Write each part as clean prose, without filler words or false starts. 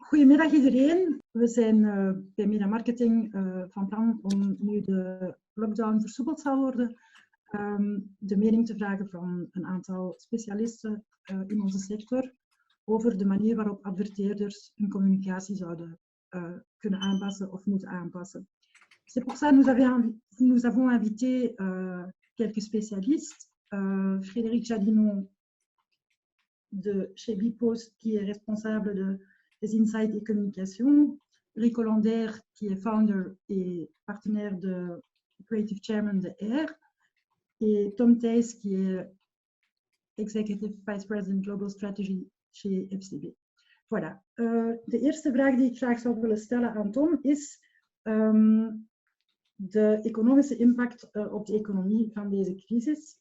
Goedemiddag iedereen. We zijn bij Media Marketing van plan om nu de lockdown versoepeld zal worden, de mening te vragen van een aantal specialisten in onze sector over de manier waarop adverteerders hun communicatie zouden kunnen aanpassen of moeten aanpassen. C'est pour ça que nous avons invité quelques spécialistes. Frédéric Jadinon de chez Bipost, qui est responsable des insights et communication, Rico Lander, qui est founder et partenaire de Creative Chairman de Air, et Tom Thijs, qui est Executive Vice President Global Strategy chez FCB. Voilà. De eerste vraag die ik graag zou willen stellen aan Tom is de economische impact op de economie van deze crisis.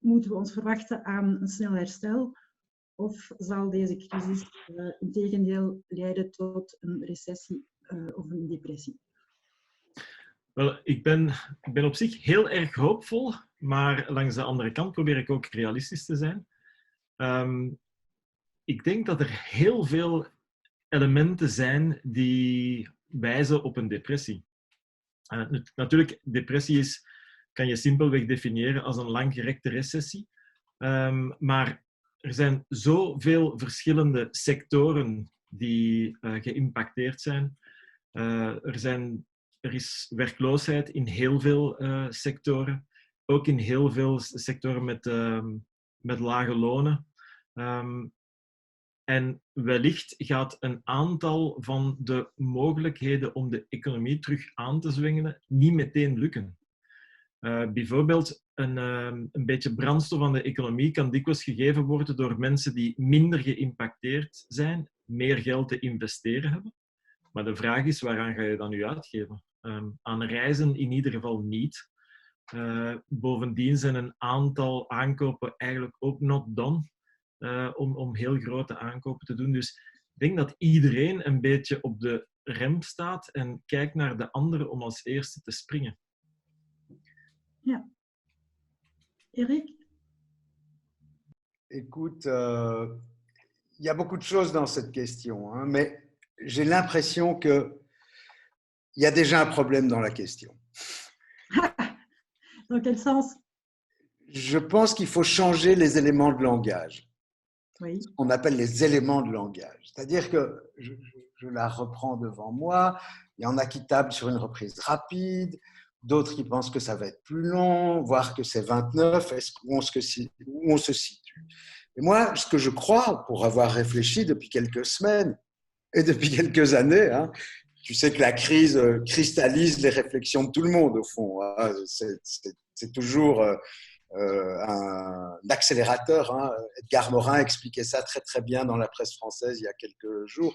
Moeten we ons verwachten aan een snel herstel of zal deze crisis integendeel leiden tot een recessie of een depressie? Wel, ik ben op zich heel erg hoopvol, maar langs de andere kant probeer ik ook realistisch te zijn. Ik denk dat er heel veel elementen zijn die wijzen op een depressie. Natuurlijk, depressie kan je simpelweg definiëren als een langgerekte recessie. Maar er zijn zoveel verschillende sectoren die geïmpacteerd zijn. Er is werkloosheid in heel veel sectoren. Ook in heel veel sectoren met lage lonen. En wellicht gaat een aantal van de mogelijkheden om de economie terug aan te zwengelen niet meteen lukken. Bijvoorbeeld een beetje brandstof aan de economie kan dikwijls gegeven worden door mensen die minder geïmpacteerd zijn, meer geld te investeren hebben. Maar de vraag is, waaraan ga je dat nu uitgeven? Aan reizen in ieder geval niet. Bovendien zijn een aantal aankopen eigenlijk ook not done om heel grote aankopen te doen. Dus ik denk dat iedereen een beetje op de rem staat en kijkt naar de anderen om als eerste te springen. Ja. Eric? Écoute, il y a beaucoup de choses dans cette question, hein, mais j'ai l'impression qu'il y a déjà un problème dans la question. Dans quel sens? Je pense qu'il faut changer les éléments de langage. Oui. Ce qu'on appelle les éléments de langage. C'est-à-dire que, je la reprends devant moi, il y en a qui tablent sur une reprise rapide, d'autres qui pensent que ça va être plus long, voire que c'est 29, où on se situe. Et moi, ce que je crois, pour avoir réfléchi depuis quelques semaines et depuis quelques années, hein, tu sais que la crise cristallise les réflexions de tout le monde, au fond. Hein, c'est toujours un accélérateur. Hein. Edgar Morin expliquait ça très très bien dans la presse française il y a quelques jours,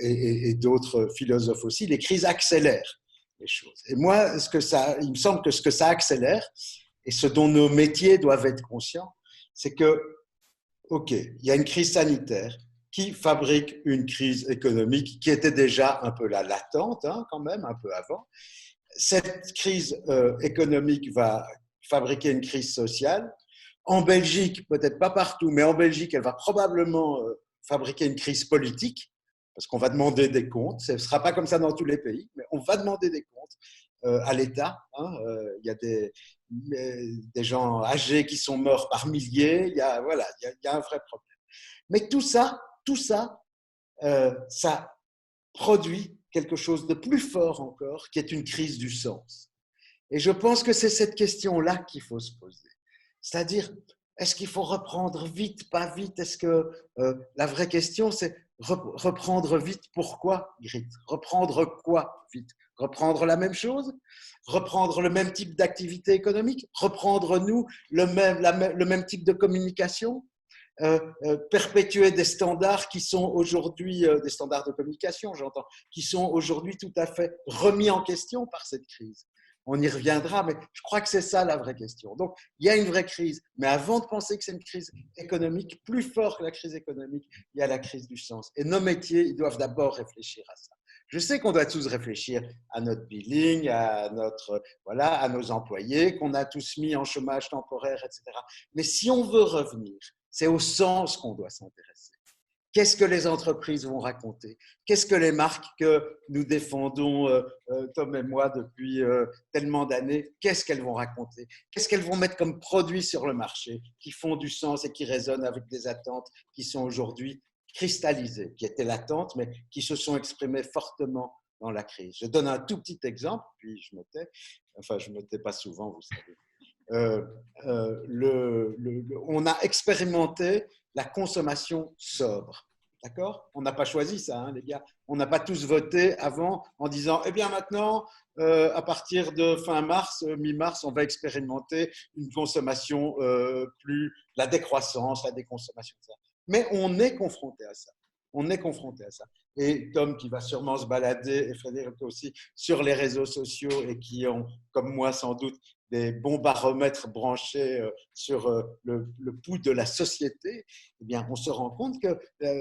et d'autres philosophes aussi. Les crises accélèrent les choses. Et moi, il me semble que ce que ça accélère, et ce dont nos métiers doivent être conscients, c'est que, ok, il y a une crise sanitaire qui fabrique une crise économique qui était déjà un peu là, latente, hein, quand même, un peu avant. Cette crise économique va fabriquer une crise sociale. En Belgique, peut-être pas partout, mais en Belgique, elle va probablement fabriquer une crise politique, parce qu'on va demander des comptes. Ce ne sera pas comme ça dans tous les pays, mais on va demander des comptes à l'État. Hein. Il y a des gens âgés qui sont morts par milliers. Il y a un vrai problème. Mais tout ça, ça produit quelque chose de plus fort encore, qui est une crise du sens. Et je pense que c'est cette question-là qu'il faut se poser. C'est-à-dire, est-ce qu'il faut reprendre vite, pas vite? Est-ce que la vraie question, c'est reprendre vite, pourquoi, Grit? Reprendre quoi vite? Reprendre la même chose? Reprendre le même type d'activité économique? Reprendre, nous, le même type de communication? Perpétuer des standards qui sont aujourd'hui, des standards de communication, j'entends, qui sont aujourd'hui tout à fait remis en question par cette crise. On y reviendra, mais je crois que c'est ça la vraie question. Donc, il y a une vraie crise, mais avant de penser que c'est une crise économique, plus fort que la crise économique, il y a la crise du sens. Et nos métiers, ils doivent d'abord réfléchir à ça. Je sais qu'on doit tous réfléchir à notre billing, à nos employés, qu'on a tous mis en chômage temporaire, etc. Mais si on veut revenir, c'est au sens qu'on doit s'intéresser. Qu'est-ce que les entreprises vont raconter? Qu'est-ce que les marques que nous défendons, Tom et moi, depuis tellement d'années, qu'est-ce qu'elles vont raconter? Qu'est-ce qu'elles vont mettre comme produits sur le marché qui font du sens et qui résonnent avec des attentes qui sont aujourd'hui cristallisées, qui étaient latentes, mais qui se sont exprimées fortement dans la crise? Je donne un tout petit exemple, puis je me tais. Enfin, je ne me tais pas souvent, vous savez. On a expérimenté la consommation sobre. D'accord? On n'a pas choisi ça, hein, les gars. On n'a pas tous voté avant en disant, eh bien maintenant, à partir de fin mars, mi-mars, on va expérimenter une consommation la décroissance, la déconsommation. Mais on est confronté à ça. On est confronté à ça. Et Tom, qui va sûrement se balader, et Frédéric aussi, sur les réseaux sociaux et qui ont, comme moi sans doute, des bons baromètres branchés sur le pouls de la société, eh bien, on se rend compte que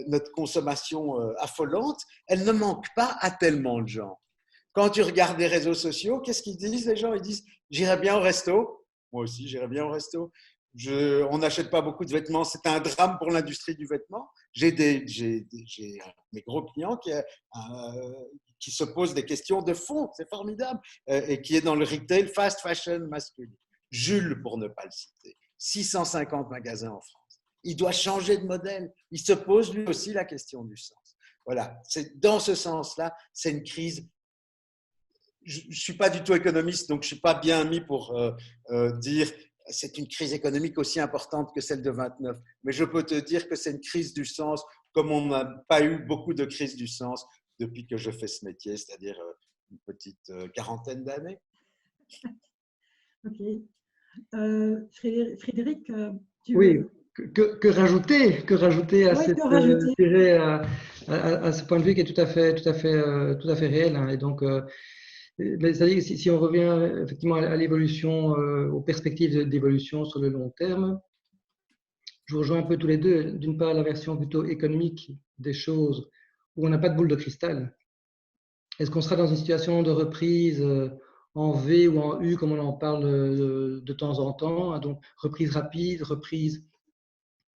notre consommation affolante, elle ne manque pas à tellement de gens. Quand tu regardes les réseaux sociaux, qu'est-ce qu'ils disent les gens? Ils disent « j'irai bien au resto ». Moi aussi, j'irai bien au resto. On n'achète pas beaucoup de vêtements. C'est un drame pour l'industrie du vêtement. J'ai mes gros clients qui se posent des questions de fond, c'est formidable, et qui est dans le retail fast fashion masculin. Jules, pour ne pas le citer, 650 magasins en France. Il doit changer de modèle. Il se pose lui aussi la question du sens. Voilà, c'est dans ce sens-là, c'est une crise. Je ne suis pas du tout économiste, donc je ne suis pas bien mis pour dire c'est une crise économique aussi importante que celle de 29. Mais je peux te dire que c'est une crise du sens, comme on n'a pas eu beaucoup de crises du sens depuis que je fais ce métier, c'est-à-dire une petite quarantaine d'années. Ok. Frédéric, oui, que rajouter à, cette, à ce point de vue qui est tout à fait réel, hein. Et donc, c'est-à-dire que si on revient effectivement à l'évolution, aux perspectives d'évolution sur le long terme, je vous rejoins un peu tous les deux. D'une part, la version plutôt économique des choses, où on n'a pas de boule de cristal. Est-ce qu'on sera dans une situation de reprise en V ou en U, comme on en parle de temps en temps, hein, donc reprise rapide, reprise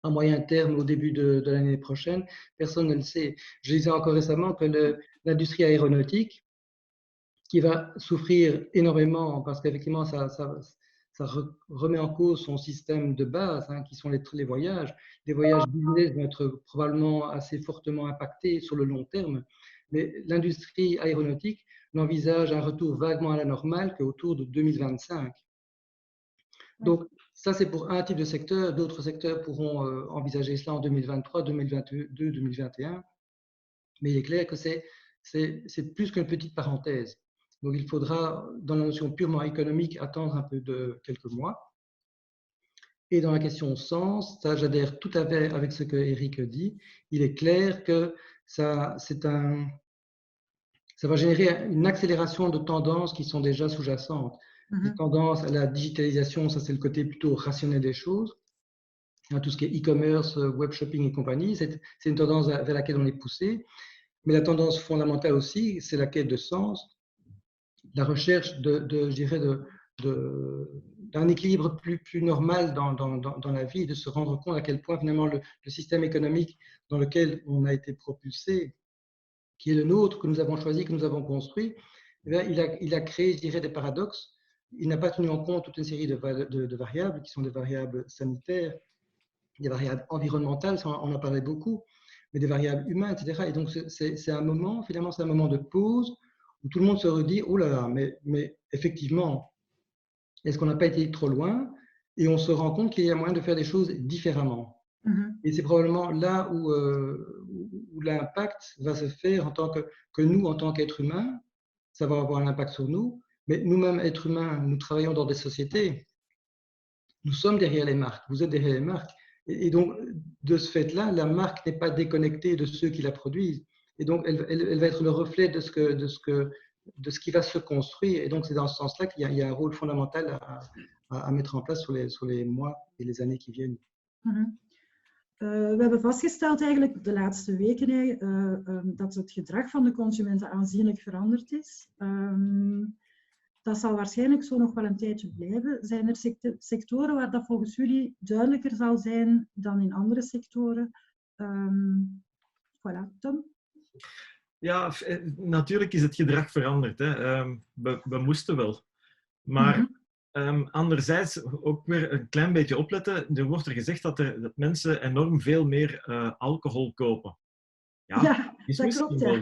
à moyen terme au début de l'année prochaine? Personne ne le sait. Je disais encore récemment que l'industrie aéronautique, qui va souffrir énormément parce qu'effectivement, ça remet en cause son système de base, hein, qui sont les voyages. Les voyages business vont être probablement assez fortement impactés sur le long terme, mais l'industrie aéronautique n'envisage un retour vaguement à la normale qu'autour de 2025. Donc, ça, c'est pour un type de secteur. D'autres secteurs pourront envisager cela en 2023, 2022, 2021. Mais il est clair que c'est plus qu'une petite parenthèse. Donc, il faudra, dans la notion purement économique, attendre un peu de quelques mois. Et dans la question sens, ça, j'adhère tout à fait avec ce que Eric dit. Il est clair que ça va générer une accélération de tendances qui sont déjà sous-jacentes. Des tendances à la digitalisation, ça c'est le côté plutôt rationnel des choses. Tout ce qui est e-commerce, web shopping et compagnie, c'est une tendance vers laquelle on est poussé. Mais la tendance fondamentale aussi, c'est la quête de sens, la recherche je dirais, d'un équilibre plus normal dans la vie, de se rendre compte à quel point finalement le système économique dans lequel on a été propulsé, qui est le nôtre, que nous avons choisi, que nous avons construit, eh bien, il a créé, je dirais, des paradoxes. Il n'a pas tenu en compte toute une série de variables qui sont des variables sanitaires, des variables environnementales, on en a parlé beaucoup, mais des variables humaines, etc. Et donc, c'est un moment, finalement, c'est un moment de pause où tout le monde se redit, oh là là, mais effectivement, est-ce qu'on n'a pas été trop loin? Et on se rend compte qu'il y a moyen de faire des choses différemment. Et c'est probablement là où l'impact va se faire en tant que nous, en tant qu'êtres humains, ça va avoir un impact sur nous, mais nous-mêmes, êtres humains, nous travaillons dans des sociétés, nous sommes derrière les marques, vous êtes derrière les marques. Et donc, de ce fait-là, la marque n'est pas déconnectée de ceux qui la produisent. Et donc, elle va être le reflet de ce qui va se construire. Et donc, c'est dans ce sens-là qu'il y a un rôle fondamental à mettre en place sur les mois et les années qui viennent. We hebben vastgesteld eigenlijk de laatste weken dat het gedrag van de consumenten aanzienlijk veranderd is. Dat zal waarschijnlijk zo nog wel een tijdje blijven. Zijn er sectoren waar dat volgens jullie duidelijker zal zijn dan in andere sectoren? Voilà, Tom? Ja, natuurlijk is het gedrag veranderd. Hè. We moesten wel. Maar anderzijds ook weer een klein beetje opletten. Er wordt er gezegd dat mensen enorm veel meer alcohol kopen. Ja, is dat misschien klopt, wel.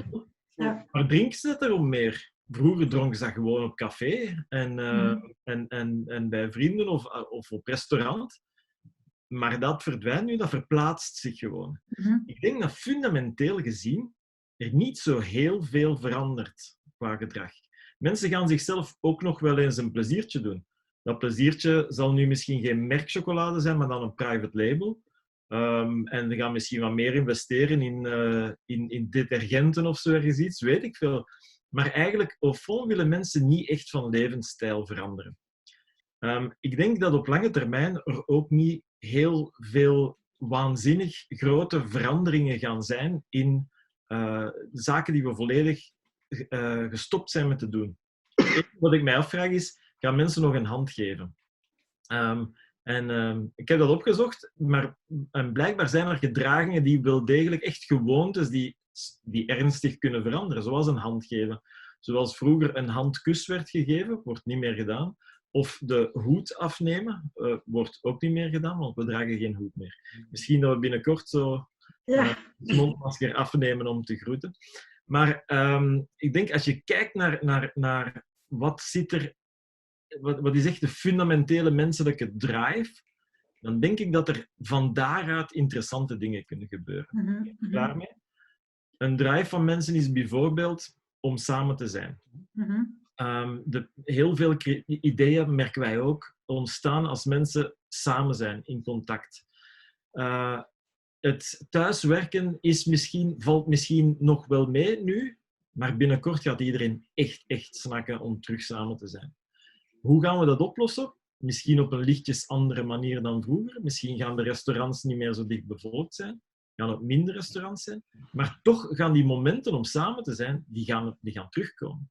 ja. Ja. Maar drinken ze het erom meer? Vroeger dronken ze dat gewoon op café en bij vrienden of op restaurant. Maar dat verdwijnt nu, dat verplaatst zich gewoon. Ik denk dat fundamenteel gezien er niet zo heel veel verandert qua gedrag. Mensen gaan zichzelf ook nog wel eens een pleziertje doen. Dat pleziertje zal nu misschien geen merkchocolade zijn, maar dan een private label. En ze gaan misschien wat meer investeren in detergenten of zo ergens iets, weet ik veel. Maar eigenlijk, au fond, willen mensen niet echt van levensstijl veranderen. Ik denk dat op lange termijn er ook niet heel veel waanzinnig grote veranderingen gaan zijn in zaken die we volledig gestopt zijn met te doen. Wat ik mij afvraag is, gaan mensen nog een hand geven? Ik heb dat opgezocht, maar blijkbaar zijn er gedragingen die wel degelijk echt gewoontes die ernstig kunnen veranderen, zoals een hand geven. Zoals vroeger een handkus werd gegeven, wordt niet meer gedaan. Of de hoed afnemen, wordt ook niet meer gedaan, want we dragen geen hoed meer. Misschien dat we binnenkort zo het mondmasker afnemen om te groeten. Maar ik denk, als je kijkt naar wat zit er, wat is echt de fundamentele menselijke drive, dan denk ik dat er van daaruit interessante dingen kunnen gebeuren. Klaar mee? Een drive van mensen is bijvoorbeeld om samen te zijn. Heel veel ideeën, merken wij ook, ontstaan als mensen samen zijn, in contact. Het thuiswerken valt misschien nog wel mee nu, maar binnenkort gaat iedereen echt snakken om terug samen te zijn. Hoe gaan we dat oplossen? Misschien op een lichtjes andere manier dan vroeger. Misschien gaan de restaurants niet meer zo dicht bevolkt zijn. Gaan het minder restaurants zijn. Maar toch gaan die momenten om samen te zijn, die gaan terugkomen.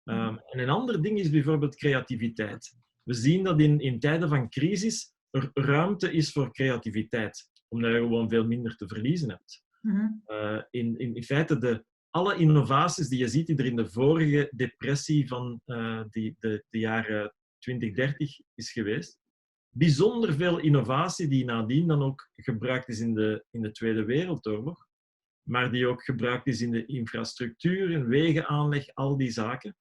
En een ander ding is bijvoorbeeld creativiteit. We zien dat in tijden van crisis er ruimte is voor creativiteit. Omdat je gewoon veel minder te verliezen hebt. In feite, alle innovaties die je ziet die er in de vorige depressie van de jaren 2030 is geweest. Bijzonder veel innovatie die nadien dan ook gebruikt is in de Tweede Wereldoorlog. Maar die ook gebruikt is in de infrastructuur, in wegenaanleg, al die zaken,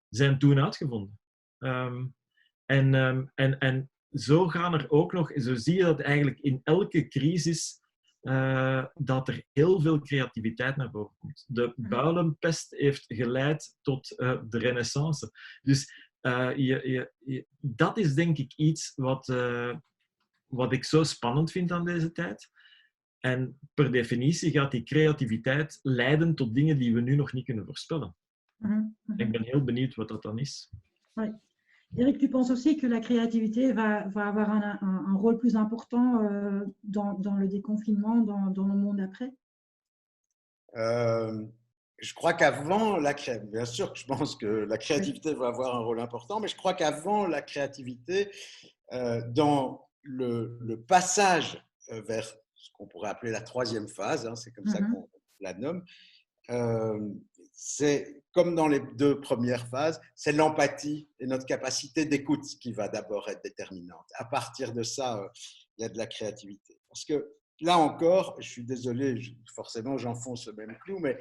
zijn toen uitgevonden. En zo gaan er ook nog, zo zie je dat eigenlijk in elke crisis dat er heel veel creativiteit naar boven komt. De builenpest heeft geleid tot de renaissance. Dus dat is denk ik iets wat ik zo spannend vind aan deze tijd. En per definitie gaat die creativiteit leiden tot dingen die we nu nog niet kunnen voorspellen. Ik ben heel benieuwd wat dat dan is. Oui. Eric, tu penses aussi que la créativité va avoir un rôle plus important dans le déconfinement, dans le monde après? Je crois qu'avant la créativité, bien sûr que je pense que la créativité va avoir un rôle important, mais je crois qu'avant la créativité, dans le passage vers ce qu'on pourrait appeler la troisième phase, c'est comme ça qu'on la nomme, c'est comme dans les deux premières phases, c'est l'empathie et notre capacité d'écoute qui va d'abord être déterminante. À partir de ça, il y a de la créativité. Parce que là encore, je suis désolé, forcément j'enfonce le même clou, mais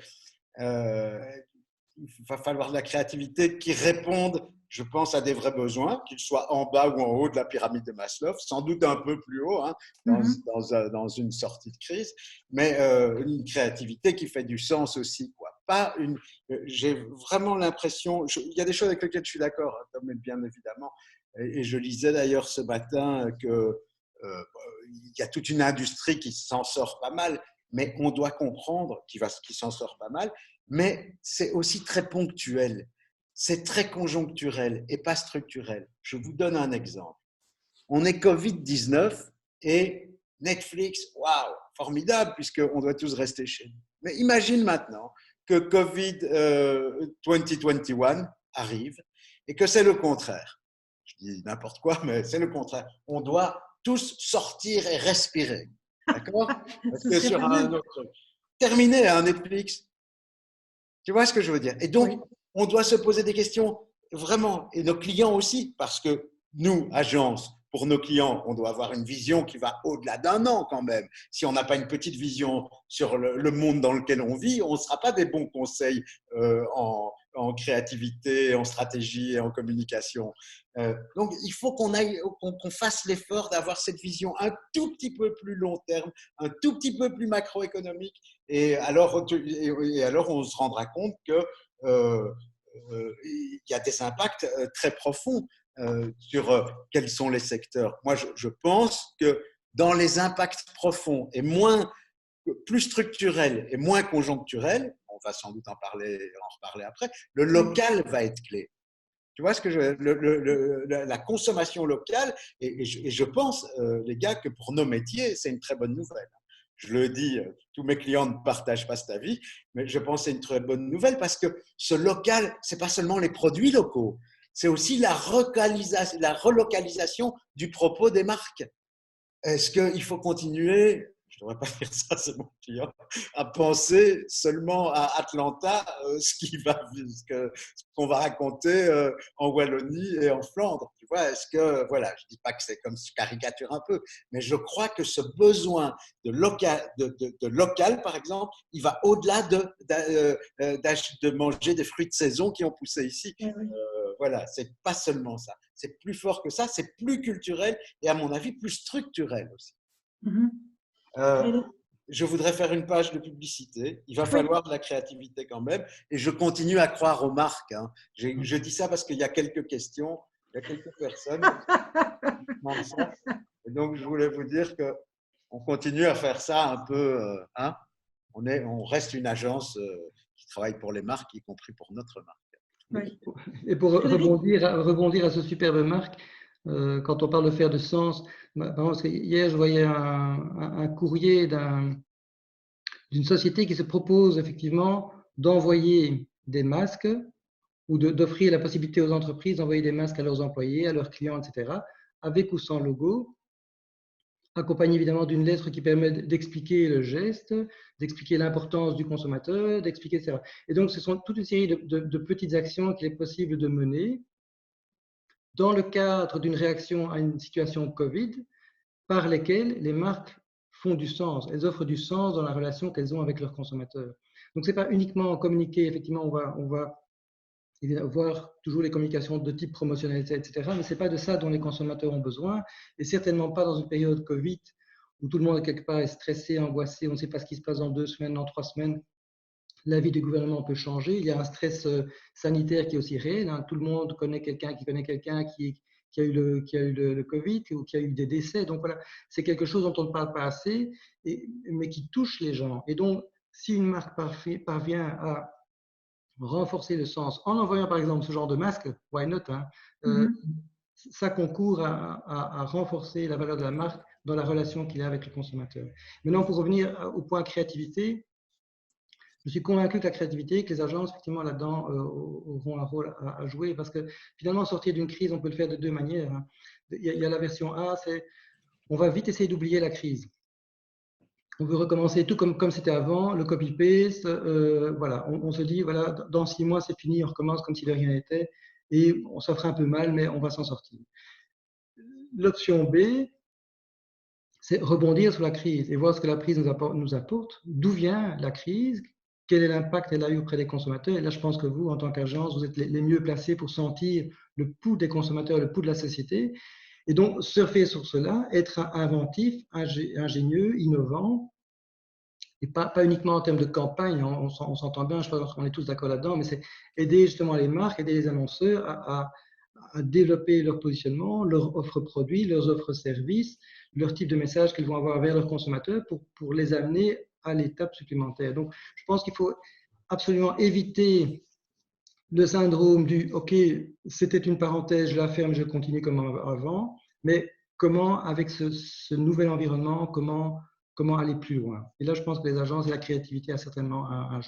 il va falloir de la créativité qui réponde, je pense, à des vrais besoins, qu'ils soient en bas ou en haut de la pyramide de Maslow, sans doute un peu plus haut, dans une sortie de crise, mais une créativité qui fait du sens aussi, quoi. J'ai vraiment l'impression, il y a des choses avec lesquelles je suis d'accord, Tom, bien évidemment, et je lisais d'ailleurs ce matin qu'il y a toute une industrie qui s'en sort pas mal, mais on doit comprendre qu'il s'en sort pas mal, mais c'est aussi très ponctuel, c'est très conjoncturel et pas structurel. Je vous donne un exemple. On est Covid-19 et Netflix, waouh, formidable, puisqu'on doit tous rester chez nous. Mais imagine maintenant que Covid 2021 arrive et que c'est le contraire. Je dis n'importe quoi, mais c'est le contraire. On doit tous sortir et respirer. D'accord? Parce que sur un autre... terminé, hein, Netflix. Tu vois ce que je veux dire? Et donc, Oui. on doit se poser des questions vraiment, et nos clients aussi, parce que nous, agence, pour nos clients, on doit avoir une vision qui va au-delà d'un an quand même. Si on n'a pas une petite vision sur le monde dans lequel on vit, on ne sera pas des bons conseils en créativité, en stratégie et en communication. Donc, il faut qu'on fasse l'effort d'avoir cette vision un tout petit peu plus long terme, un tout petit peu plus macroéconomique. Et alors, on se rendra compte que il y a des impacts très profonds sur quels sont les secteurs. Moi, je pense que dans les impacts profonds et plus structurels et moins conjoncturels, on va sans doute en reparler après, le local va être clé. Tu vois ce que la consommation locale, et je pense, les gars, que pour nos métiers, c'est une très bonne nouvelle. Je le dis, tous mes clients ne partagent pas cet avis, mais je pense que c'est une très bonne nouvelle parce que ce local, ce n'est pas seulement les produits locaux, c'est aussi la relocalisation du propos des marques. Est-ce qu'il faut continuer, je ne devrais pas dire ça, c'est mon client, à penser seulement à Atlanta, ce qu'on va raconter en Wallonie et en Flandre? Tu vois, voilà, je ne dis pas que c'est comme, je caricature un peu, mais je crois que ce besoin de local, par exemple, il va au-delà de manger des fruits de saison qui ont poussé ici. Voilà, c'est pas seulement ça. C'est plus fort que ça, c'est plus culturel et à mon avis plus structurel aussi. Je voudrais faire une page de publicité. Il va falloir de la créativité quand même. Et je continue à croire aux marques. Hein. Je dis ça parce qu'il y a quelques questions, il y a quelques personnes qui demandent ça. Et donc, je voulais vous dire qu'on continue à faire ça un peu. Hein. On reste une agence qui travaille pour les marques, y compris pour notre marque. Oui. Et pour rebondir à ce superbe Marc, quand on parle de faire de sens, parce que hier je voyais un courrier d'une société qui se propose effectivement d'envoyer des masques ou d'offrir la possibilité aux entreprises d'envoyer des masques à leurs employés, à leurs clients, etc., avec ou sans logo, accompagné évidemment d'une lettre qui permet d'expliquer le geste, d'expliquer l'importance du consommateur, d'expliquer, etc. Et donc, ce sont toute une série de petites actions qu'il est possible de mener dans le cadre d'une réaction à une situation Covid, par lesquelles les marques font du sens. Elles offrent du sens dans la relation qu'elles ont avec leurs consommateurs. Donc, ce n'est pas uniquement communiquer, effectivement, on va voir toujours les communications de type promotionnel, etc. Mais ce n'est pas de ça dont les consommateurs ont besoin, et certainement pas dans une période Covid où tout le monde quelque part est stressé, angoissé, on ne sait pas ce qui se passe dans 2 semaines, dans 3 semaines. La vie du gouvernement peut changer. Il y a un stress sanitaire qui est aussi réel. Hein. Tout le monde connaît quelqu'un qui a eu le Covid ou qui a eu des décès. Donc voilà, c'est quelque chose dont on ne parle pas assez, mais qui touche les gens. Et donc, si une marque parvient à renforcer le sens en envoyant par exemple ce genre de masque, why not, hein, ça concourt à renforcer la valeur de la marque dans la relation qu'il a avec le consommateur. Maintenant, pour revenir au point créativité, je suis convaincu que la créativité, que les agences, effectivement, là-dedans, auront un rôle à jouer parce que finalement, sortir d'une crise, on peut le faire de 2 manières. Hein. Il y a la version A, c'est on va vite essayer d'oublier la crise. On veut recommencer tout comme c'était avant, le copy-paste, voilà, on se dit, voilà, dans 6 mois, c'est fini, on recommence comme si de rien n'était, et on s'en fera un peu mal, mais on va s'en sortir. L'option B, c'est rebondir sur la crise et voir ce que la crise nous apporte, d'où vient la crise, quel est l'impact qu'elle a eu auprès des consommateurs. Et là, je pense que vous, en tant qu'agence, vous êtes les mieux placés pour sentir le pouls des consommateurs, le pouls de la société. Et donc, surfer sur cela, être inventif, ingénieux, innovant, et pas uniquement en termes de campagne, on s'entend bien, je pense qu'on est tous d'accord là-dedans, mais c'est aider justement les marques, aider les annonceurs à développer leur positionnement, leur offre produit, leurs offres services, leur type de message qu'ils vont avoir vers leurs consommateurs pour les amener à l'étape supplémentaire. Donc, je pense qu'il faut absolument éviter le syndrome du « ok, c'était une parenthèse, je la ferme, je continue comme avant », mais comment, avec ce nouvel environnement, comment aller plus loin. Et là, je pense que les agences et la créativité a certainement un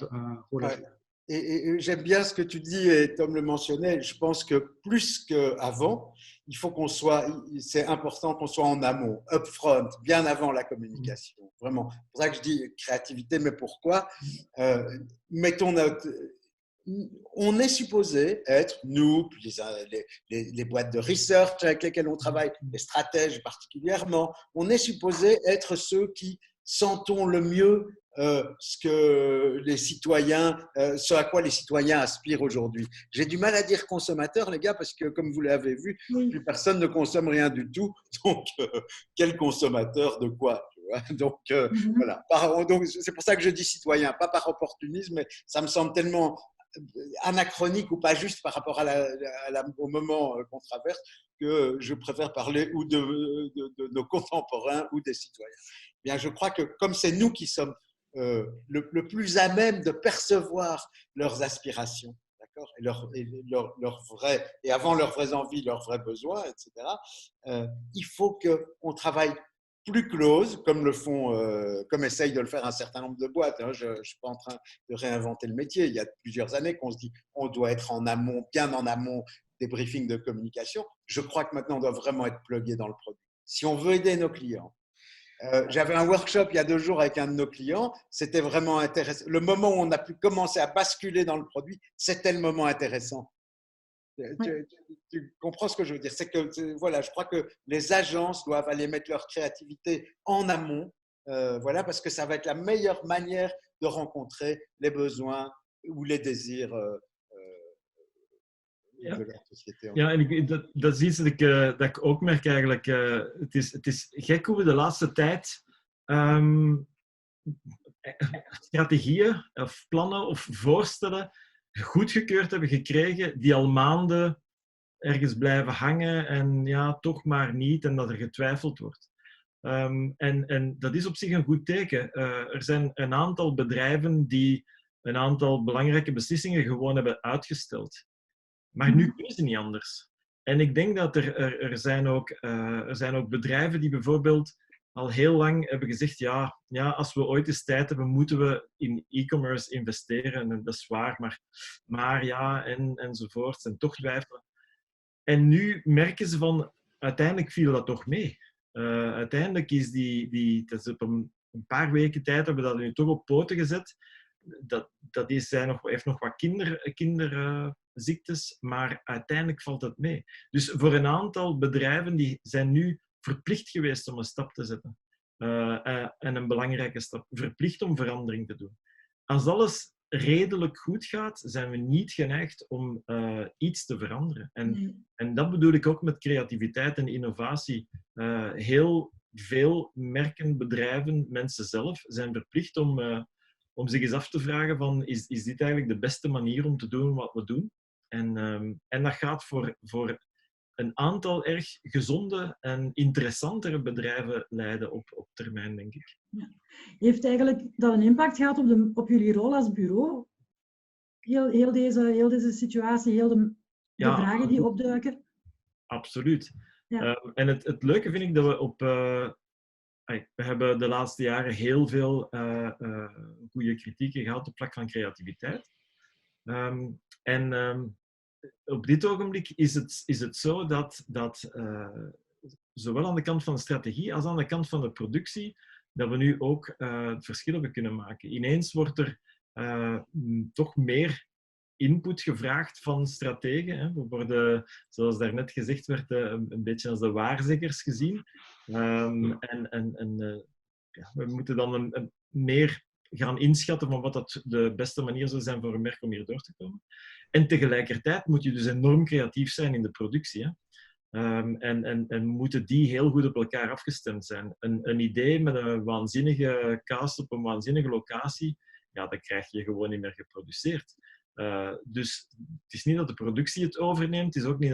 rôle à jouer. et j'aime bien ce que tu dis, et Tom le mentionnait, je pense que plus qu'avant, il faut c'est important qu'on soit en amont, upfront, bien avant la communication. Vraiment. C'est pour ça que je dis créativité, mais pourquoi mettons on est supposé être, nous, les boîtes de research avec lesquelles on travaille, les stratèges particulièrement, on est supposé être ceux qui sentons le mieux ce à quoi les citoyens aspirent aujourd'hui. J'ai du mal à dire consommateur, les gars, parce que comme vous l'avez vu, plus personne ne consomme rien du tout. Donc, quel consommateur de quoi, tu vois? Donc, voilà. Donc, c'est pour ça que je dis citoyen, pas par opportunisme, mais ça me semble tellement anachronique ou pas juste par rapport au moment qu'on traverse, que je préfère parler ou de nos contemporains ou des citoyens. Bien, je crois que comme c'est nous qui sommes le plus à même de percevoir leurs aspirations, d'accord, et avant leurs vraies envies, leurs vrais besoins, etc., il faut qu'on travaille plus close, comme essayent de le faire un certain nombre de boîtes. Je ne suis pas en train de réinventer le métier. Il y a plusieurs années qu'on se dit on doit être en amont, bien en amont des briefings de communication. Je crois que maintenant, on doit vraiment être plugué dans le produit. Si on veut aider nos clients. J'avais un workshop il y a 2 jours avec un de nos clients. C'était vraiment intéressant. Le moment où on a pu commencer à basculer dans le produit, c'était le moment intéressant. Tu comprends ce que je veux dire? C'est que voilà, je crois que les agences doivent aller mettre leur créativité en amont, voilà, parce que ça va être la meilleure manière de rencontrer les besoins ou les désirs de la société. Ja, en dat is iets dat ik ook merk eigenlijk. Het is gek hoe we de laatste tijd strategieën of plannen of voorstellen goedgekeurd hebben gekregen die al maanden ergens blijven hangen en ja, toch maar niet en dat er getwijfeld wordt. En dat is op zich een goed teken. Er zijn een aantal bedrijven die een aantal belangrijke beslissingen gewoon hebben uitgesteld. Maar nu kunnen ze niet anders. En ik denk dat er zijn ook bedrijven die bijvoorbeeld al heel lang hebben gezegd, ja, als we ooit eens tijd hebben, moeten we in e-commerce investeren. En dat is waar, maar ja, enzovoort. En toch twijfelen. En nu merken ze van, uiteindelijk viel dat toch mee. Uiteindelijk is dat is op een paar weken tijd hebben we dat nu toch op poten gezet. Heeft nog wat kinderziektes, maar uiteindelijk valt het mee. Dus voor een aantal bedrijven die zijn nu verplicht geweest om een stap te zetten. En een belangrijke stap. Verplicht om verandering te doen. Als alles redelijk goed gaat, zijn we niet geneigd om iets te veranderen. En dat bedoel ik ook met creativiteit en innovatie. Heel veel merken, bedrijven, mensen zelf zijn verplicht om zich eens af te vragen van, is dit eigenlijk de beste manier om te doen wat we doen? En dat gaat voor een aantal erg gezonde en interessantere bedrijven leiden op termijn, denk ik. Ja. Heeft eigenlijk dat een impact gehad op jullie rol als bureau? Heel deze situatie, heel de vragen die opduiken? Absoluut. Ja. En het leuke vind ik dat we we hebben de laatste jaren heel veel goede kritieken gehad op vlak van creativiteit. Op dit ogenblik is het zo dat zowel aan de kant van de strategie als aan de kant van de productie, dat we nu ook het verschil hebben kunnen maken. Ineens wordt er toch meer input gevraagd van strategen. Hè. We worden, zoals daarnet gezegd werd, een beetje als de waarzeggers gezien. We moeten dan meer gaan inschatten van wat dat de beste manier zou zijn voor een merk om hier door te komen. En tegelijkertijd moet je dus enorm creatief zijn in de productie. Hè. En moeten die heel goed op elkaar afgestemd zijn. Een idee met een waanzinnige cast op een waanzinnige locatie, ja, dat krijg je gewoon niet meer geproduceerd. Dus het is niet dat de productie het overneemt, het is ook niet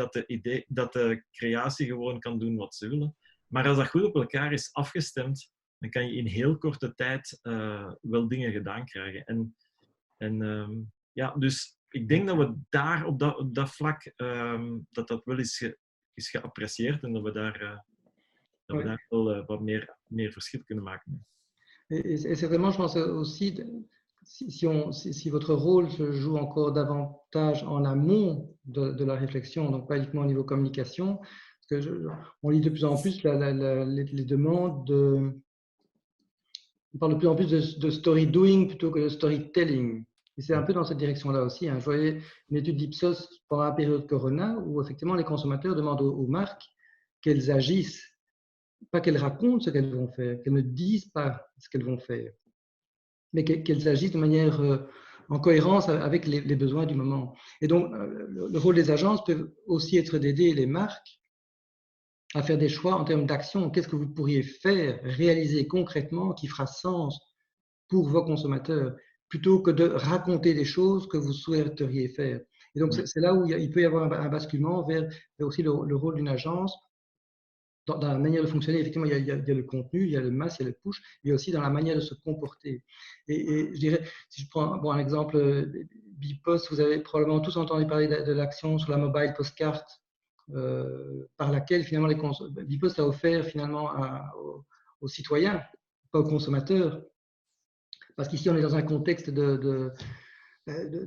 dat de creatie gewoon kan doen wat ze willen. Maar als dat goed op elkaar is afgestemd, dan kan je in heel korte tijd wel dingen gedaan krijgen. Dus ik denk dat we daar op dat vlak, dat wel is geapprecieerd en dat we daar wel wat meer verschil kunnen maken. Et c'est vraiment, je pense aussi, si votre rôle se joue encore davantage en amont de la réflexion, donc pas uniquement au niveau communication, parce que on lit de plus en plus les demandes on parle de plus en plus de story doing plutôt que de storytelling. Et c'est un peu dans cette direction-là aussi. Je voyais une étude d'Ipsos pendant la période Corona où effectivement les consommateurs demandent aux marques qu'elles agissent, pas qu'elles racontent ce qu'elles vont faire, qu'elles ne disent pas ce qu'elles vont faire, mais qu'elles agissent de manière en cohérence avec les besoins du moment. Et donc, le rôle des agences peut aussi être d'aider les marques à faire des choix en termes d'action. Qu'est-ce que vous pourriez faire, réaliser concrètement qui fera sens pour vos consommateurs, plutôt que de raconter des choses que vous souhaiteriez faire. Et donc, c'est là où il peut y avoir un basculement vers aussi le rôle d'une agence. Dans la manière de fonctionner, effectivement, il y a le contenu, il y a le mass, il y a le push, mais aussi dans la manière de se comporter. Et je dirais, si je prends un exemple, Bipost, vous avez probablement tous entendu parler de l'action sur la mobile postcard, par laquelle finalement Bipost a offert finalement aux citoyens, pas aux consommateurs, parce qu'ici on est dans un contexte de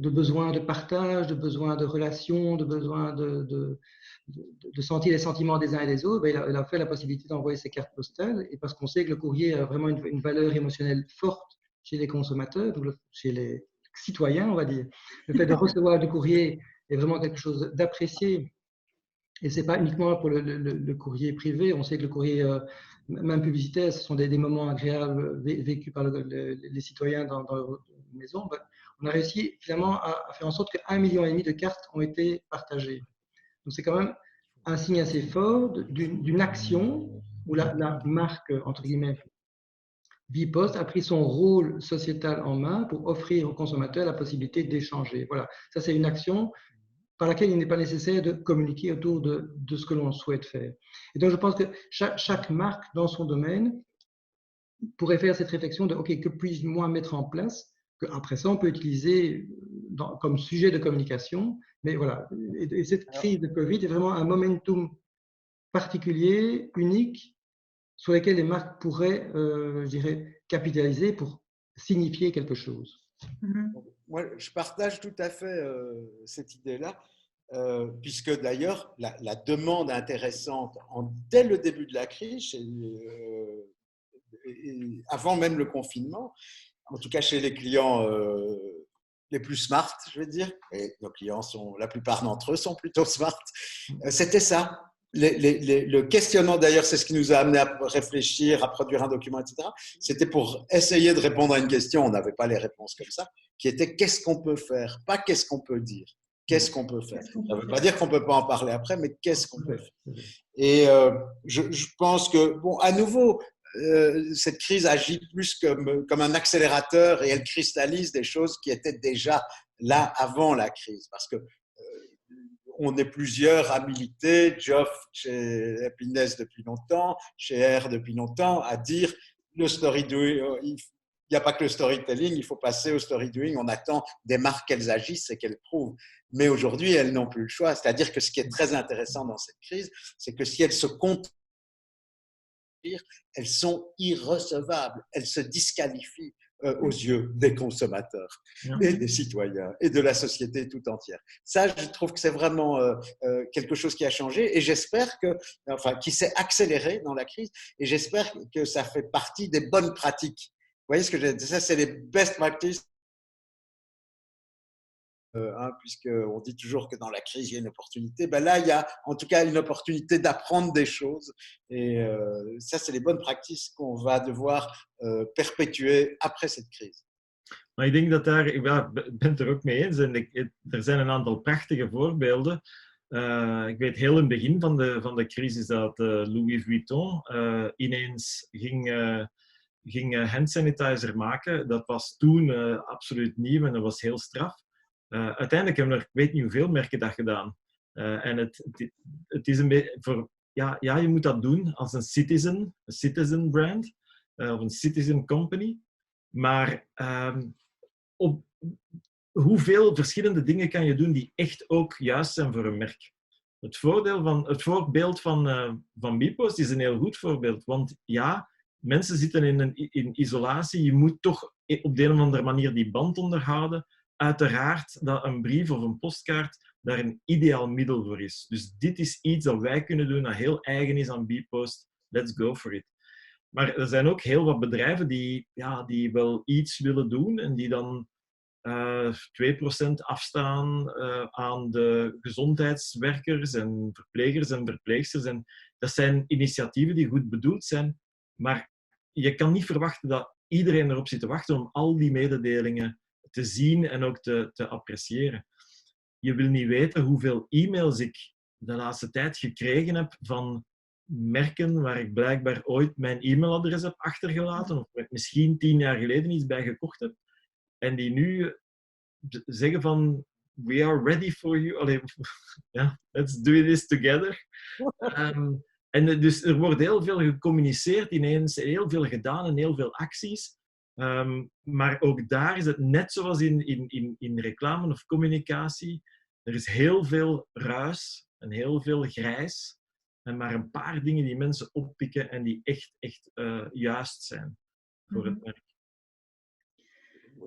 besoin de partage, de besoin de relation, de besoin de sentir les sentiments des uns et des autres. Il a fait la possibilité d'envoyer ses cartes postales, et parce qu'on sait que le courrier a vraiment une valeur émotionnelle forte chez les consommateurs, chez les citoyens, on va dire. Le fait de recevoir du courrier est vraiment quelque chose d'apprécié. Et ce n'est pas uniquement pour le courrier privé. On sait que le courrier, même publicitaire, ce sont des moments agréables vécus par les citoyens dans leur maison. On a réussi finalement à faire en sorte que 1,5 million de cartes ont été partagées. Donc c'est quand même un signe assez fort d'une action où la marque, entre guillemets, Bipost a pris son rôle sociétal en main pour offrir aux consommateurs la possibilité d'échanger. Voilà, ça c'est une action par laquelle il n'est pas nécessaire de communiquer autour de ce que l'on souhaite faire. Et donc, je pense que chaque marque dans son domaine pourrait faire cette réflexion de « OK, que puis-je moi mettre en place ?» Après ça, on peut utiliser comme sujet de communication. Mais voilà, et cette crise de Covid est vraiment un momentum particulier, unique, sur lequel les marques pourraient, je dirais, capitaliser pour signifier quelque chose. Moi, je partage tout à fait cette idée-là, puisque d'ailleurs, la demande intéressante dès le début de la crise, avant même le confinement, en tout cas chez les clients les plus smart, je vais dire, et nos clients la plupart d'entre eux sont plutôt smart, c'était ça. Le questionnement, d'ailleurs, c'est ce qui nous a amené à réfléchir, à produire un document, etc. C'était pour essayer de répondre à une question, on n'avait pas les réponses comme ça, qui était qu'est-ce qu'on peut faire, pas qu'est-ce qu'on peut dire, qu'est-ce qu'on peut faire. Ça ne veut pas dire qu'on ne peut pas en parler après, mais qu'est-ce qu'on peut faire. Et je pense que, bon, à nouveau, cette crise agit plus comme un accélérateur et elle cristallise des choses qui étaient déjà là avant la crise, parce que on est plusieurs à militer, Geoff chez Happiness depuis longtemps, chez R depuis longtemps, à dire le story doing, il n'y a pas que le storytelling, il faut passer au story doing. On attend des marques qu'elles agissent et qu'elles prouvent. Mais aujourd'hui, elles n'ont plus le choix. C'est-à-dire que ce qui est très intéressant dans cette crise, c'est que si elles se comptent, elles sont irrecevables, elles se disqualifient aux yeux des consommateurs et des citoyens et de la société tout entière. Ça, je trouve que c'est vraiment quelque chose qui a changé et j'espère qui s'est accéléré dans la crise et j'espère que ça fait partie des bonnes pratiques. Vous voyez ce que je veux dire ? Ça, c'est les best practices. Puisqu'on dit toujours que dans la crise, il y a une opportunité. Ben là, il y a en tout cas une opportunité d'apprendre des choses. Et ça, c'est les bonnes pratiques qu'on va devoir perpétuer après cette crise. Maar ik denk dat ik ben het er ook mee eens. En er zijn een aantal prachtige voorbeelden. Ik weet heel in het begin van de crisis dat Louis Vuitton ineens ging hand sanitizer maken. Dat was toen absoluut nieuw en dat was heel straf. Uiteindelijk hebben ik weet niet hoeveel merken dat gedaan. En het is een beetje voor... Ja, je moet dat doen als een citizen brand of een citizen company. Maar hoeveel verschillende dingen kan je doen die echt ook juist zijn voor een merk? Het voorbeeld van Bipost is een heel goed voorbeeld. Want ja, mensen zitten in isolatie. Je moet toch op de een of andere manier die band onderhouden. Uiteraard dat een brief of een postkaart daar een ideaal middel voor is. Dus dit is iets dat wij kunnen doen dat heel eigen is aan Bpost. Let's go for it. Maar er zijn ook heel wat bedrijven die wel iets willen doen en die dan 2% afstaan aan de gezondheidswerkers en verplegers en verpleegsters. En dat zijn initiatieven die goed bedoeld zijn, maar je kan niet verwachten dat iedereen erop zit te wachten om al die mededelingen te zien en ook te appreciëren. Je wil niet weten hoeveel e-mails ik de laatste tijd gekregen heb van merken waar ik blijkbaar ooit mijn e-mailadres heb achtergelaten of misschien 10 jaar geleden iets bij gekocht heb. En die nu zeggen van we are ready for you. Allee, ja, let's do this together. En dus er wordt heel veel gecommuniceerd ineens, heel veel gedaan en heel veel acties. Maar ook daar is het net zoals in reclame of communicatie. Er is heel veel ruis en heel veel grijs. En maar een paar dingen die mensen oppikken en die echt juist zijn voor het merk.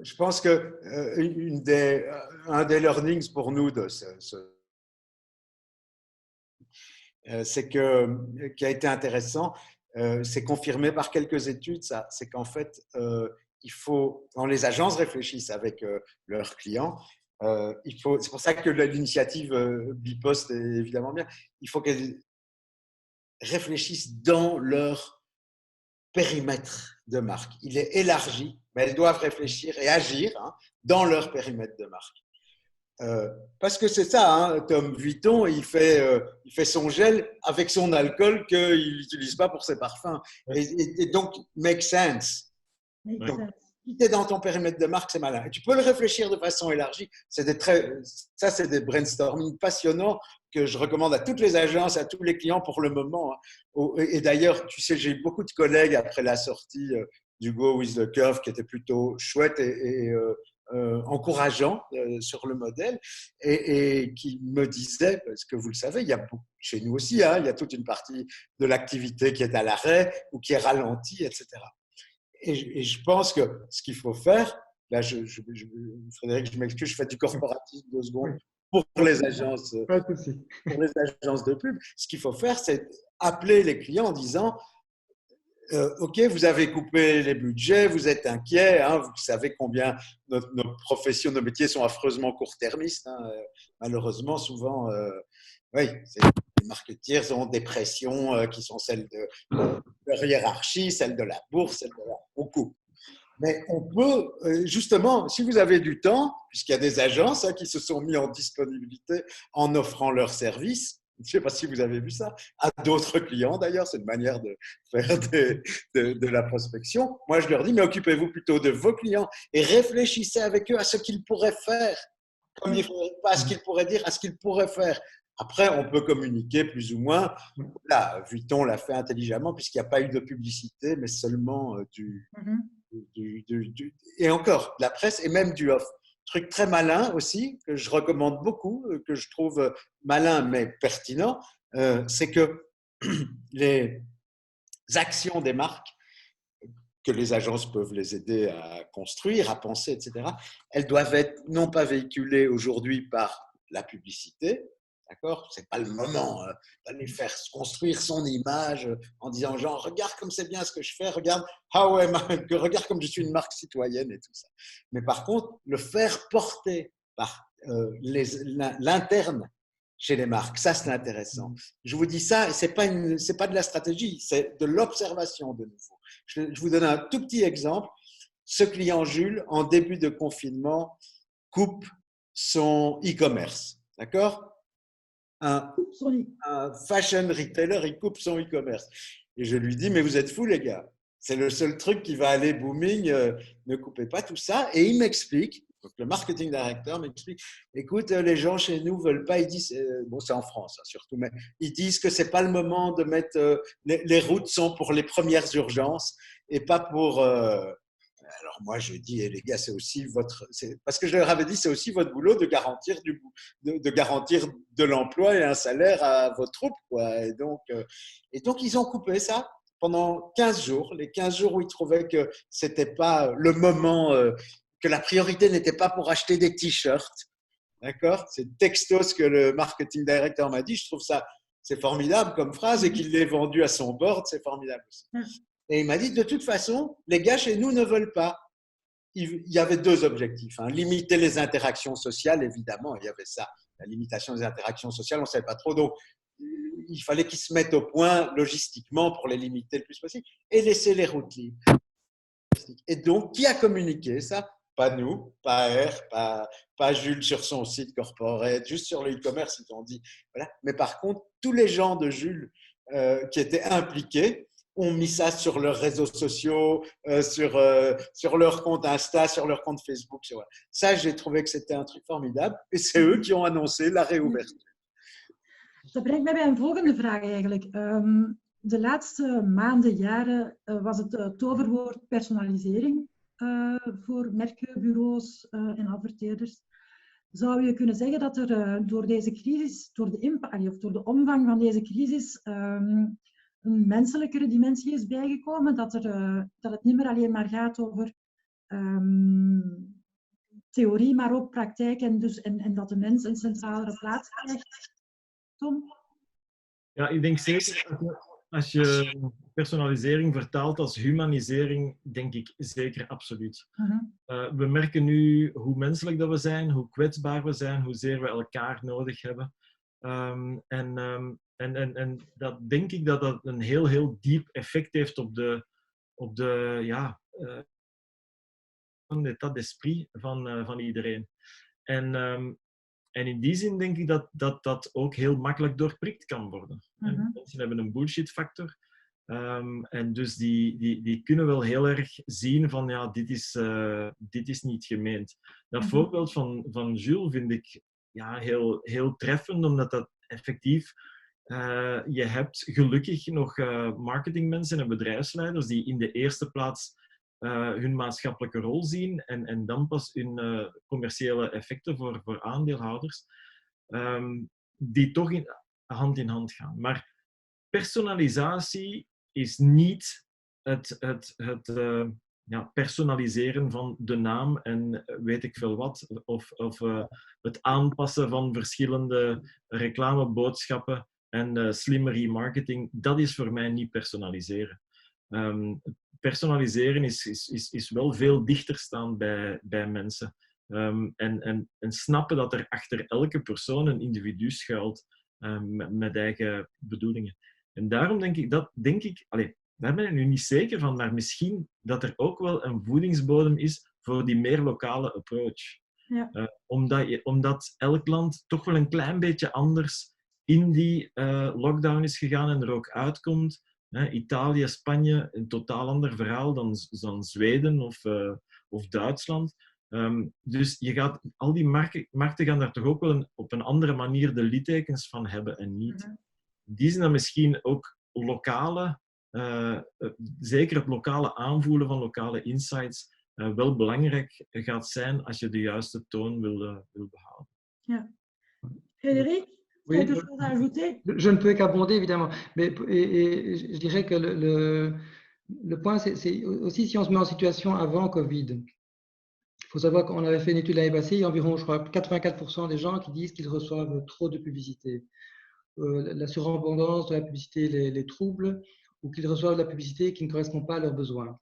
Je pense que un des learnings pour nous c'est que qui a été intéressant, c'est confirmé par quelques études, ça, c'est qu'en fait, il faut, quand les agences réfléchissent avec leurs clients, c'est pour ça que l'initiative Bpost est évidemment bien, il faut qu'elles réfléchissent dans leur périmètre de marque. Il est élargi, mais elles doivent réfléchir et agir dans leur périmètre de marque. Parce que c'est ça, Tom Vuitton, il fait son gel avec son alcool qu'il n'utilise pas pour ses parfums. Et donc, make sense. Donc, si tu es dans ton périmètre de marque, c'est malin. Et tu peux le réfléchir de façon élargie. C'est des brainstorming passionnants que je recommande à toutes les agences, à tous les clients pour le moment. Et d'ailleurs, tu sais, j'ai eu beaucoup de collègues après la sortie du Go with the Curve qui était plutôt chouette et encourageant sur le modèle et qui me disait, parce que vous le savez, il y a chez nous aussi, il y a toute une partie de l'activité qui est à l'arrêt ou qui est ralentie, etc. Et je pense que ce qu'il faut faire, là, Frédéric, je m'excuse, je fais du corporatisme 2 secondes pour les agences de pub. Ce qu'il faut faire, c'est appeler les clients en disant OK, vous avez coupé les budgets, vous êtes inquiets, vous savez combien nos professions, nos métiers sont affreusement court-termistes. Malheureusement, souvent, oui, les marketeers ont des pressions qui sont celles de leur hiérarchie, celles de la bourse, celles de on coupe. Mais on peut, justement, si vous avez du temps, puisqu'il y a des agences qui se sont mis en disponibilité en offrant leurs services, je ne sais pas si vous avez vu ça, à d'autres clients d'ailleurs, c'est une manière de faire de la prospection. Moi, je leur dis, mais occupez-vous plutôt de vos clients et réfléchissez avec eux à ce qu'ils pourraient faire, comme pas à ce qu'ils pourraient dire, à ce qu'ils pourraient faire. Après, on peut communiquer plus ou moins. Là, Vuitton l'a fait intelligemment puisqu'il n'y a pas eu de publicité, mais seulement et encore, de la presse et même du off. Truc très malin aussi, que je recommande beaucoup, que je trouve malin mais pertinent, c'est que les actions des marques, que les agences peuvent les aider à construire, à penser, etc., elles doivent être non pas véhiculées aujourd'hui par la publicité, d'accord ? Ce n'est pas le moment d'aller faire construire son image en disant genre regarde comme c'est bien ce que je fais, regarde regarde comme je suis une marque citoyenne et tout ça. Mais par contre, le faire porter par l'interne chez les marques, ça c'est intéressant. Je vous dis ça, et c'est pas de la stratégie, c'est de l'observation de nouveau. Je vous donne un tout petit exemple. Ce client Jules, en début de confinement, coupe son e-commerce, d'accord ? Un fashion retailer, il coupe son e-commerce. Et je lui dis, mais vous êtes fous les gars, c'est le seul truc qui va aller booming, ne coupez pas tout ça. Et il m'explique, donc le marketing director m'explique, écoute, les gens chez nous ne veulent pas, ils disent, bon c'est en France surtout, mais ils disent que ce n'est pas le moment de mettre, les routes sont pour les premières urgences et pas pour… Alors moi, je dis, les gars, c'est aussi parce que je leur avais dit, c'est aussi votre boulot de garantir de l'emploi et un salaire à vos troupes, quoi. Et donc, ils ont coupé ça. pendant 15 jours, les 15 jours où il trouvait que c'était pas le moment, que la priorité n'était pas pour acheter des t-shirts. D'accord? C'est texto ce que le marketing director m'a dit. Je trouve ça, c'est formidable comme phrase et qu'il l'ait vendu à son board, c'est formidable aussi. Et il m'a dit, de toute façon, les gars chez nous ne veulent pas. Il y avait deux objectifs. Limiter les interactions sociales, évidemment, il y avait ça. La limitation des interactions sociales, on ne savait pas trop. Donc, il fallait qu'ils se mettent au point logistiquement pour les limiter le plus possible et laisser les routes libres. Et donc, qui a communiqué ça? Pas nous, pas R, pas Jules sur son site corporate, juste sur le e-commerce, ils ont dit. Voilà. Mais par contre, tous les gens de Jules qui étaient impliqués ont mis ça sur leurs réseaux sociaux, sur leur compte Insta, sur leur compte Facebook. Ça, j'ai trouvé que c'était un truc formidable. Et c'est eux qui ont annoncé la réouverture. Dat brengt mij bij een volgende vraag eigenlijk. De laatste maanden, jaren was het toverwoord personalisering voor merken, bureaus en adverteerders. Zou je kunnen zeggen dat er door deze crisis, door de omvang van deze crisis, een menselijkere dimensie is bijgekomen? Dat het niet meer alleen maar gaat over theorie, maar ook praktijk en dat de mens een centralere plaats krijgt? Tom? Ja, ik denk zeker als je personalisering vertaalt als humanisering, denk ik zeker absoluut. We merken nu hoe menselijk dat we zijn, hoe kwetsbaar we zijn, hoezeer we elkaar nodig hebben. En dat denk ik dat dat een heel diep effect heeft op de état d'esprit van iedereen. En in die zin denk ik dat ook heel makkelijk doorprikt kan worden. Mensen hebben een bullshit factor. En dus die kunnen wel heel erg zien van ja, dit is niet gemeend. Dat voorbeeld van Jules vind ik heel treffend, omdat dat effectief... je hebt gelukkig nog marketingmensen en bedrijfsleiders die in de eerste plaats hun maatschappelijke rol zien en dan pas hun commerciële effecten voor aandeelhouders, die toch hand in hand gaan. Maar personalisatie is niet het personaliseren van de naam en weet ik veel wat, of het aanpassen van verschillende reclameboodschappen en slimme remarketing. Dat is voor mij niet personaliseren. Personaliseren is wel veel dichter staan bij mensen. En snappen dat er achter elke persoon een individu schuilt met eigen bedoelingen. En daarom denk ik, daar ben ik nu niet zeker van, maar misschien dat er ook wel een voedingsbodem is voor die meer lokale approach. Ja. Omdat elk land toch wel een klein beetje anders in die lockdown is gegaan en er ook uitkomt. Italië, Spanje, een totaal ander verhaal dan Zweden of Duitsland. Dus al die markten gaan daar toch ook wel op een andere manier de littekens van hebben en niet. Die zijn dan misschien ook lokale, zeker het lokale aanvoelen van lokale insights, wel belangrijk gaat zijn als je de juiste toon wil behouden. Ja. Frédéric? Oui, quelque chose à ajouter? Je ne peux qu'abonder, évidemment. Mais je dirais que le point, c'est aussi si on se met en situation avant Covid. Il faut savoir qu'on avait fait une étude l'année passée, il y a environ, je crois, 84% des gens qui disent qu'ils reçoivent trop de publicité. La surabondance de la publicité les trouble, ou qu'ils reçoivent de la publicité qui ne correspond pas à leurs besoins.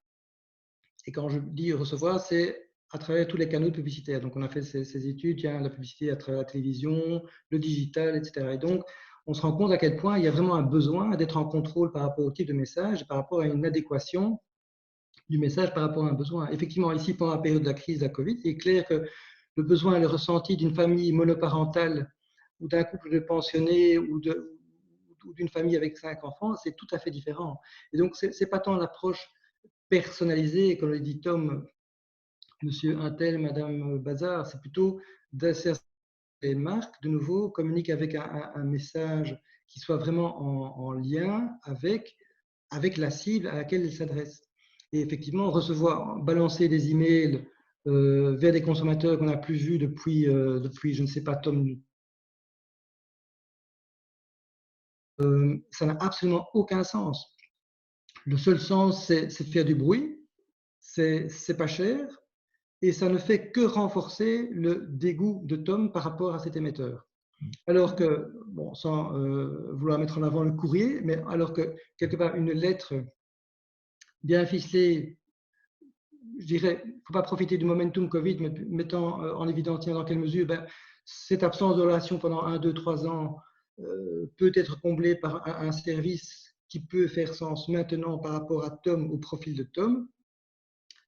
Et quand je dis recevoir, c'est à travers tous les canaux publicitaires. Donc, on a fait ces études, il y a la publicité à travers la télévision, le digital, etc. Et donc, on se rend compte à quel point il y a vraiment un besoin d'être en contrôle par rapport au type de message, par rapport à une adéquation du message par rapport à un besoin. Effectivement, ici, pendant la période de la crise de la Covid, il est clair que le besoin et le ressenti d'une famille monoparentale ou d'un couple de pensionnés ou d'une famille avec 5 enfants, c'est tout à fait différent. Et donc, ce n'est pas tant l'approche personnalisée, comme le dit Tom, Monsieur Intel, Madame Bazar, c'est plutôt d'insérer les marques, de nouveau, communiquent avec un message qui soit vraiment en lien avec la cible à laquelle ils s'adressent. Et effectivement, balancer des emails vers des consommateurs qu'on n'a plus vus depuis, je ne sais pas, Tom, ça n'a absolument aucun sens. Le seul sens, c'est de faire du bruit, c'est pas cher, et ça ne fait que renforcer le dégoût de Tom par rapport à cet émetteur. Alors que, bon, sans vouloir mettre en avant le courrier, mais alors que quelque part une lettre bien ficelée, je dirais, il ne faut pas profiter du momentum Covid, mais mettant en évidence dans quelle mesure cette absence de relation pendant 1, 2, 3 ans peut être comblée par un service qui peut faire sens maintenant par rapport à Tom, au profil de Tom.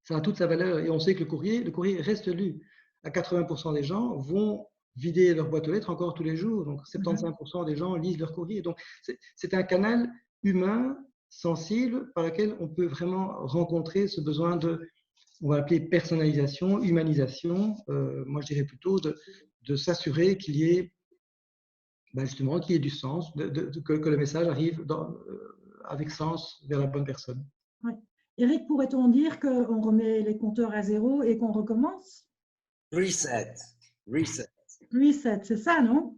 Ça a toute sa valeur et on sait que le courrier reste lu. À 80% des gens vont vider leur boîte aux lettres encore tous les jours. Donc 75% des gens lisent leur courrier. Donc c'est un canal humain, sensible, par lequel on peut vraiment rencontrer ce besoin de, on va l'appeler personnalisation, humanisation. Moi, je dirais plutôt de s'assurer qu'il y ait justement qu'il y ait du sens, que le message arrive avec sens vers la bonne personne. Oui. Eric, pourrait-on dire qu'on remet les compteurs à zéro et qu'on recommence? Reset. Reset, c'est ça, non?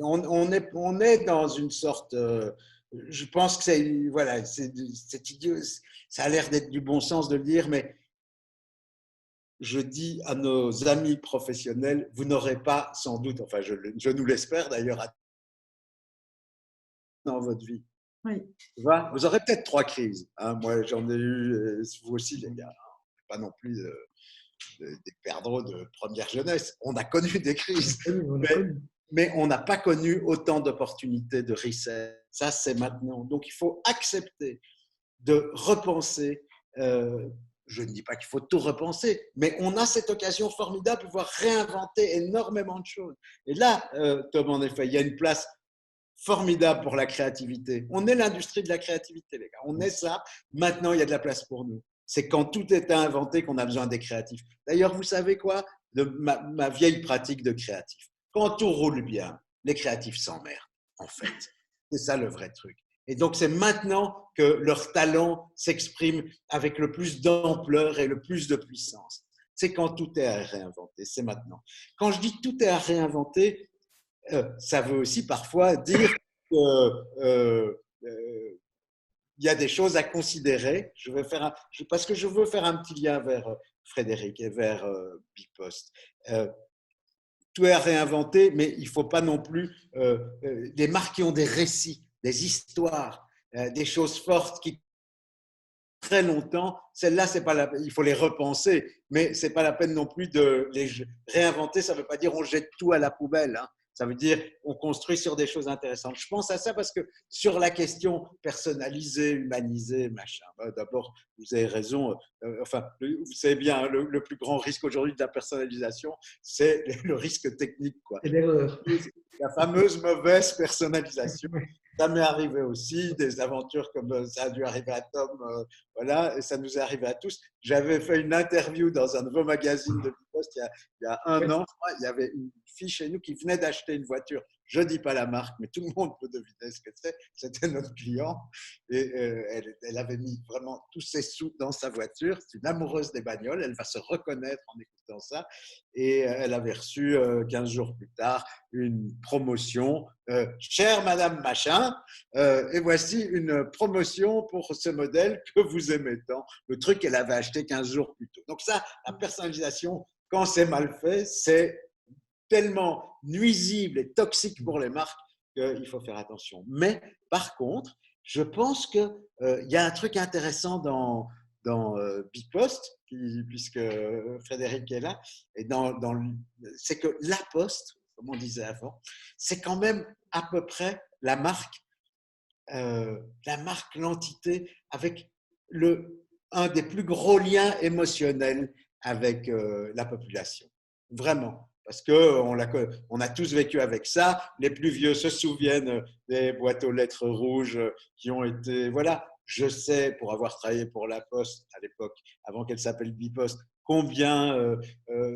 On est dans une sorte… je pense que c'est… Voilà, c'est idiot. Ça a l'air d'être du bon sens de le dire, mais je dis à nos amis professionnels, vous n'aurez pas sans doute, enfin je nous l'espère d'ailleurs, dans votre vie. Oui. Vous aurez peut-être 3 crises. Hein. Moi, j'en ai eu, vous aussi, les gars. Pas non plus des perdreaux de première jeunesse. On a connu des crises, mais on n'a pas connu autant d'opportunités de reset. Ça, c'est maintenant. Donc, il faut accepter de repenser. Je ne dis pas qu'il faut tout repenser, mais on a cette occasion formidable de pouvoir réinventer énormément de choses. Et là, Tom, en effet, il y a une place formidable pour la créativité. On est l'industrie de la créativité, les gars. On est ça. Maintenant, il y a de la place pour nous. C'est quand tout est inventé qu'on a besoin des créatifs. D'ailleurs, vous savez quoi? Ma vieille pratique de créatif. Quand tout roule bien, les créatifs s'emmerdent, en fait. C'est ça le vrai truc. Et donc, c'est maintenant que leur talent s'exprime avec le plus d'ampleur et le plus de puissance. C'est quand tout est à réinventer. C'est maintenant. Quand je dis tout est à réinventer, ça veut aussi parfois dire qu'il y a des choses à considérer. Parce que je veux faire un petit lien vers Frédéric et vers Bipost. Tout est à réinventer, mais il ne faut pas non plus des marques qui ont des récits, des histoires, des choses fortes qui très longtemps. Celles-là, il faut les repenser, mais ce n'est pas la peine non plus de les réinventer. Ça ne veut pas dire on jette tout à la poubelle. Hein. Ça veut dire on construit sur des choses intéressantes. Je pense à ça parce que sur la question personnalisée, humanisée, machin, d'abord, vous avez raison. Vous savez bien, le plus grand risque aujourd'hui de la personnalisation, c'est le risque technique. C'est l'erreur. La fameuse mauvaise personnalisation. Ça m'est arrivé aussi, des aventures comme ça a dû arriver à Tom, voilà, et ça nous est arrivé à tous. J'avais fait une interview dans un nouveau magazine de Bipost il y a 1 an. Il y avait une fille chez nous qui venait d'acheter une voiture. Je ne dis pas la marque, mais tout le monde peut deviner ce que c'est. C'était notre client. Et elle avait mis vraiment tous ses sous dans sa voiture. C'est une amoureuse des bagnoles. Elle va se reconnaître en écoutant ça. Et elle avait reçu 15 jours plus tard une promotion. Chère Madame Machin, et voici une promotion pour ce modèle que vous aimez tant. Le truc qu'elle avait acheté 15 jours plus tôt. Donc ça, la personnalisation, quand c'est mal fait, c'est tellement nuisible et toxique pour les marques qu'il faut faire attention. Mais par contre, je pense qu'il y a un truc intéressant dans Bipost, puisque Frédéric est là, et c'est que la Poste, comme on disait avant, c'est quand même à peu près la marque, l'entité avec un des plus gros liens émotionnels avec la population. Vraiment. Parce qu'on a tous vécu avec ça. Les plus vieux se souviennent des boîtes aux lettres rouges qui ont été… Voilà, je sais, pour avoir travaillé pour La Poste à l'époque, avant qu'elle s'appelle Bipost, combien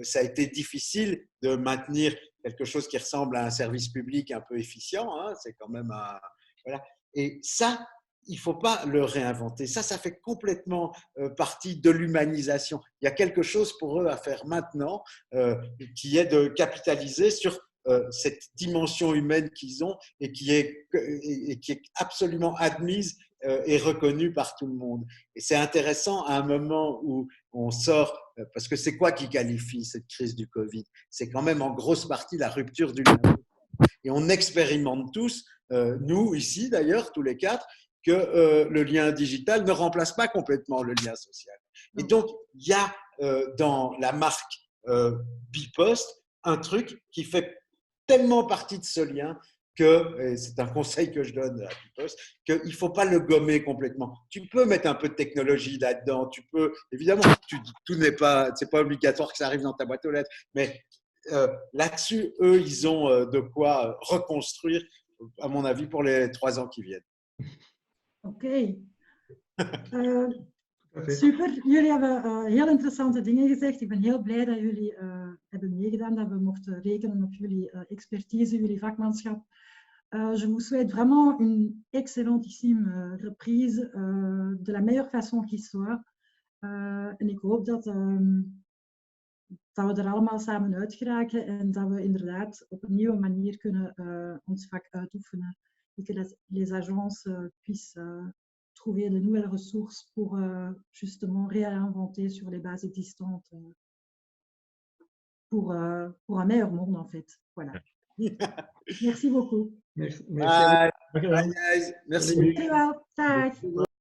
ça a été difficile de maintenir quelque chose qui ressemble à un service public un peu efficient. Hein, c'est quand même un… Voilà. Et ça, il ne faut pas le réinventer. Ça fait complètement partie de l'humanisation. Il y a quelque chose pour eux à faire maintenant qui est de capitaliser sur cette dimension humaine qu'ils ont et qui est absolument admise est reconnu par tout le monde. Et c'est intéressant à un moment où on sort, parce que c'est quoi qui qualifie cette crise du Covid? C'est quand même en grosse partie la rupture du lien. Et on expérimente tous, nous ici d'ailleurs, tous les quatre, que le lien digital ne remplace pas complètement le lien social. Et donc, il y a dans la marque Bipost un truc qui fait tellement partie de ce lien que, et c'est un conseil que je donne à Bipost, qu'il ne faut pas le gommer complètement. Tu peux mettre un peu de technologie là-dedans, tu peux, évidemment, tout n'est pas, c'est pas obligatoire que ça arrive dans ta boîte aux lettres, mais là-dessus, eux, ils ont de quoi reconstruire, à mon avis, pour les 3 ans qui viennent. Oké. Super, jullie hebben heel interessante dingen gezegd. Ik ben heel blij dat jullie hebben meegedaan, dat we mochten rekenen op jullie expertise, jullie vakmanschap. Je vous souhaite vraiment une excellentissime reprise de la meilleure façon qui soit. En ik hoop dat we er allemaal samen uit geraken en dat we inderdaad op een nieuwe manier kunnen ons vak uitoefenen. Et que les agences puissent trouver de nouvelles ressources pour justement réinventer sur les bases existantes pour un meilleur monde en fait. Voilà. Merci beaucoup. Merci. Bye. Bye, guys. Merci. Dankjewel. Dag.